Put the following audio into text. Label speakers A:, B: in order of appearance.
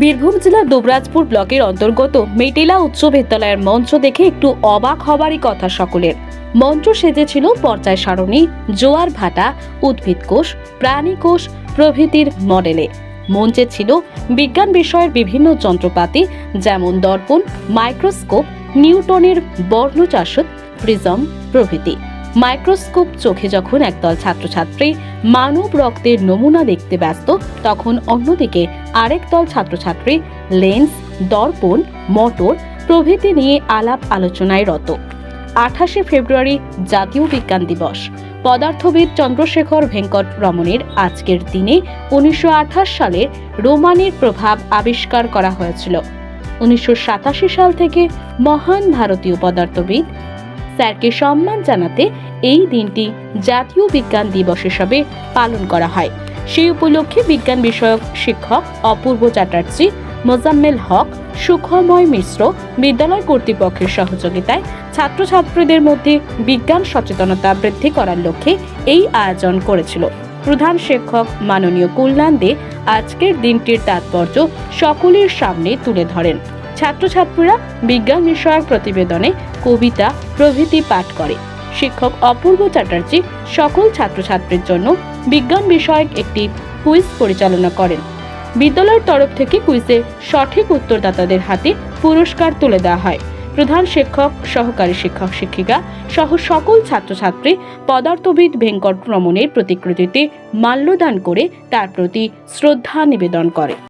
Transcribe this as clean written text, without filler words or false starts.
A: বীরভূম জেলার দুবরাজপুর ব্লকের অন্তর্গত মেটেলা উচ্চ বিদ্যালয়ের মঞ্চ দেখে একটু অবাক হবারই কথা সকলের। মঞ্চ সেজেছিল পর্যায় সারণী, জোয়ার ভাটা, উদ্ভিদ কোষ, প্রাণী কোষ প্রভৃতির মডেলে। মঞ্চে ছিল বিজ্ঞান বিষয়ের বিভিন্ন যন্ত্রপাতি, যেমন দর্পণ, মাইক্রোস্কোপ, নিউটনের বর্ণচাষক, প্রিজম প্রভৃতি। মাইক্রোস্কোপ চোখে যখন একদল ছাত্রছাত্রী মানব রক্তের নমুনা দেখতে ব্যস্ত, তখন অন্যদিকে আরেক দল ছাত্রছাত্রী লেন্স, দর্পণ, মোটর প্রভৃতি নিয়ে আলাপ আলোচনায় রত। 28শে ফেব্রুয়ারি জাতীয় বিজ্ঞান দিবস। পদার্থবিদ চন্দ্রশেখর ভেঙ্কট রমনের আজকের দিনে 1928 সালে রোমানের প্রভাব আবিষ্কার করা হয়েছিল। 1987 সাল থেকে মহান ভারতীয় পদার্থবিদ স্যারকে সম্মান জানাতে এই দিনটি জাতীয় বিজ্ঞান দিবস হিসাবে পালন করা হয়। সেই উপলক্ষে বিজ্ঞান বিষয়ক শিক্ষক অপূর্ব চ্যাটার্জি, মোজাম্মেল হক, সুখময় মিশ্র বিদ্যালয় কর্তৃপক্ষের সহযোগিতায় ছাত্রছাত্রীদের মধ্যে বিজ্ঞান সচেতনতা বৃদ্ধি করার লক্ষ্যে এই আয়োজন করেছিল। প্রধান শিক্ষক মাননীয় কল্যাণ দে আজকের দিনটির তাৎপর্য সকলের সামনে তুলে ধরেন। ছাত্রছাত্রীরা বিজ্ঞান বিষয়ক প্রতিবেদনে কবিতা প্রভৃতি পাঠ করে। শিক্ষক অপূর্ব চ্যাটার্জি সকল ছাত্রছাত্রীর জন্য বিজ্ঞান বিষয়ক একটি কুইজ পরিচালনা করেন। বিদ্যালয়ের তরফ থেকে কুইজে সঠিক উত্তরদাতাদের হাতে পুরস্কার তুলে দেওয়া হয়। প্রধান শিক্ষক, সহকারী শিক্ষক শিক্ষিকা সহ সকল ছাত্রছাত্রী পদার্থবিদ ভেঙ্কট রমনের প্রতিকৃতিতে মাল্যদান করে তার প্রতি শ্রদ্ধা নিবেদন করে।